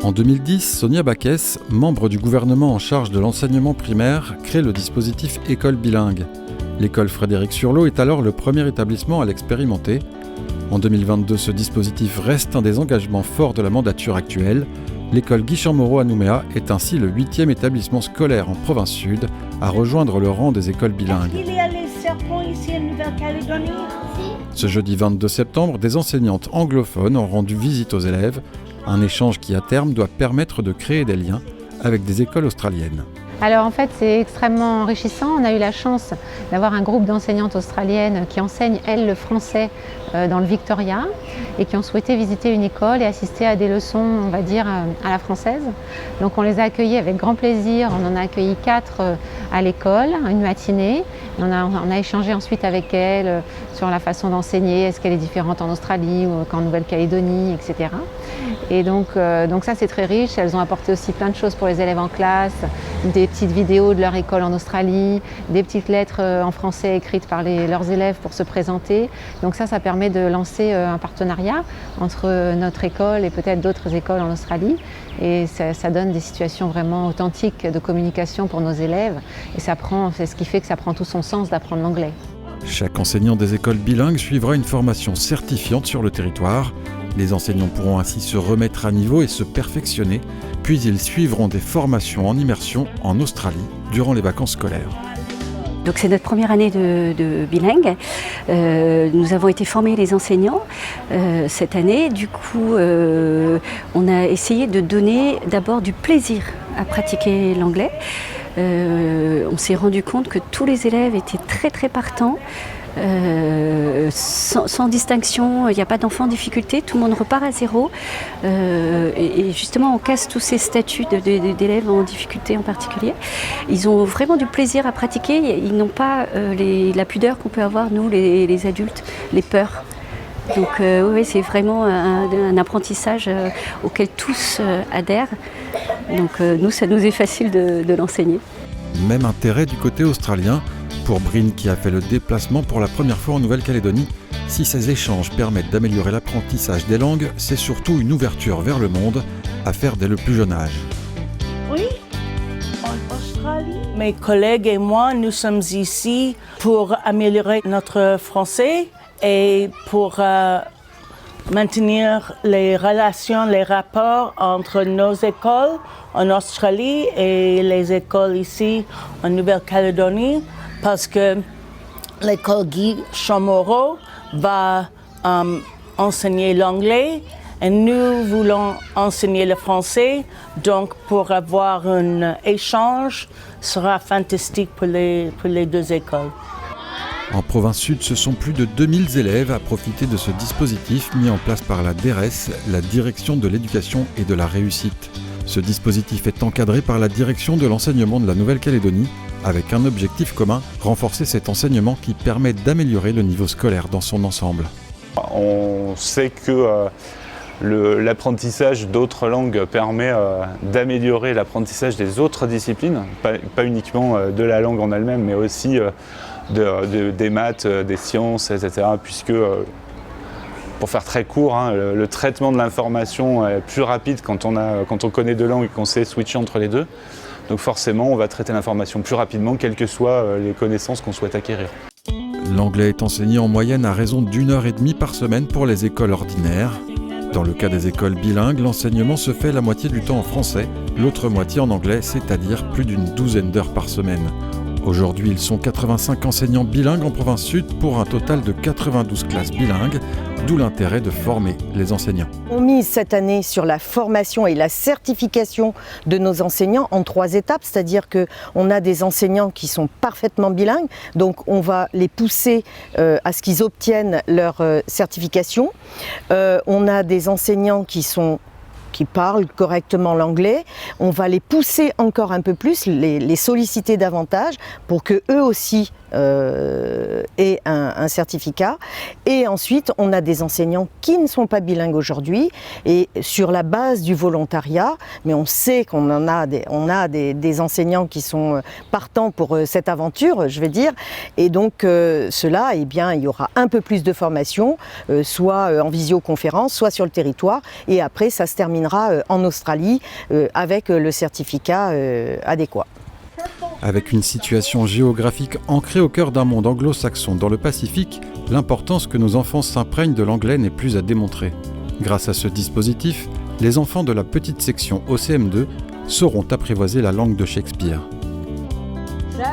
En 2010, Sonia Baquès, membre du gouvernement en charge de l'enseignement primaire, crée le dispositif École bilingue. L'école Frédéric Surlot est alors le premier établissement à l'expérimenter. En 2022, ce dispositif reste un des engagements forts de la mandature actuelle. L'école Guy-Chamorro à Nouméa est ainsi le 8e établissement scolaire en province sud à rejoindre le rang des écoles bilingues. Il y a les serpents ici en Nouvelle-Calédonie. Ce jeudi 22 septembre, des enseignantes anglophones ont rendu visite aux élèves. Un échange qui, à terme, doit permettre de créer des liens avec des écoles australiennes. Alors en fait, c'est extrêmement enrichissant. On a eu la chance d'avoir un groupe d'enseignantes australiennes qui enseignent, elles, le français dans le Victoria et qui ont souhaité visiter une école et assister à des leçons, on va dire, à la française. Donc on les a accueillis avec grand plaisir. On en a accueilli 4 à l'école, une matinée. On a échangé ensuite avec elles sur la façon d'enseigner, est-ce qu'elle est différente en Australie ou qu'en Nouvelle-Calédonie, etc. Et donc ça, c'est très riche. Elles ont apporté aussi plein de choses pour les élèves en classe, des petites vidéos de leur école en Australie, des petites lettres en français écrites par leurs élèves pour se présenter. Donc ça permet de lancer un partenariat entre notre école et peut-être d'autres écoles en Australie. Et ça donne des situations vraiment authentiques de communication pour nos élèves. Et c'est ce qui fait que ça prend tout son sens d'apprendre l'anglais. Chaque enseignant des écoles bilingues suivra une formation certifiante sur le territoire. Les enseignants pourront ainsi se remettre à niveau et se perfectionner, puis ils suivront des formations en immersion en Australie durant les vacances scolaires. Donc c'est notre première année de bilingue. Nous avons été formés les enseignants cette année. Du coup, on a essayé de donner d'abord du plaisir à pratiquer l'anglais. On s'est rendu compte que tous les élèves étaient très très partants. Sans distinction, il n'y a pas d'enfant en difficulté, tout le monde repart à zéro et justement on casse tous ces statuts d'élèves en difficulté en particulier. Ils ont vraiment du plaisir à pratiquer, ils n'ont pas la pudeur qu'on peut avoir nous les adultes, les peurs. Donc oui, c'est vraiment un apprentissage auquel tous adhèrent. Donc nous, ça nous est facile de l'enseigner. Même intérêt du côté australien. Pour Bryn, qui a fait le déplacement pour la première fois en Nouvelle-Calédonie, si ces échanges permettent d'améliorer l'apprentissage des langues, c'est surtout une ouverture vers le monde à faire dès le plus jeune âge. Oui, en Australie. Mes collègues et moi, nous sommes ici pour améliorer notre français et pour maintenir les relations, les rapports entre nos écoles en Australie et les écoles ici en Nouvelle-Calédonie. Parce que l'école Guy-Chamorro va enseigner l'anglais et nous voulons enseigner le français. Donc, pour avoir un échange, sera fantastique pour les deux écoles. En province sud, ce sont plus de 2000 élèves à profiter de ce dispositif mis en place par la DRES, la Direction de l'éducation et de la réussite. Ce dispositif est encadré par la Direction de l'enseignement de la Nouvelle-Calédonie, avec un objectif commun, renforcer cet enseignement qui permet d'améliorer le niveau scolaire dans son ensemble. On sait que l'apprentissage d'autres langues permet d'améliorer l'apprentissage des autres disciplines, pas uniquement de la langue en elle-même, mais aussi des maths, des sciences, etc. Puisque, pour faire très court, le traitement de l'information est plus rapide quand on connaît deux langues et qu'on sait switcher entre les deux. Donc forcément, on va traiter l'information plus rapidement, quelles que soient les connaissances qu'on souhaite acquérir. L'anglais est enseigné en moyenne à raison d'1h30 par semaine pour les écoles ordinaires. Dans le cas des écoles bilingues, l'enseignement se fait la moitié du temps en français, l'autre moitié en anglais, c'est-à-dire plus d'une douzaine d'heures par semaine. Aujourd'hui, ils sont 85 enseignants bilingues en province sud pour un total de 92 classes bilingues, d'où l'intérêt de former les enseignants. On mise cette année sur la formation et la certification de nos enseignants en 3 étapes, c'est-à-dire qu'on a des enseignants qui sont parfaitement bilingues, donc on va les pousser à ce qu'ils obtiennent leur certification. On a des enseignants qui parlent correctement l'anglais, on va les pousser encore un peu plus, les solliciter davantage pour qu'eux aussi aient un certificat. Et ensuite, on a des enseignants qui ne sont pas bilingues aujourd'hui et sur la base du volontariat, mais on sait qu'on a des enseignants qui sont partants pour cette aventure, je vais dire, et donc cela, eh bien, il y aura un peu plus de formation, soit en visioconférence, soit sur le territoire, et après ça se termine terminera en Australie avec le certificat adéquat. Avec une situation géographique ancrée au cœur d'un monde anglo-saxon dans le Pacifique, l'importance que nos enfants s'imprègnent de l'anglais n'est plus à démontrer. Grâce à ce dispositif, les enfants de la petite section OCM2 sauront apprivoiser la langue de Shakespeare. 7,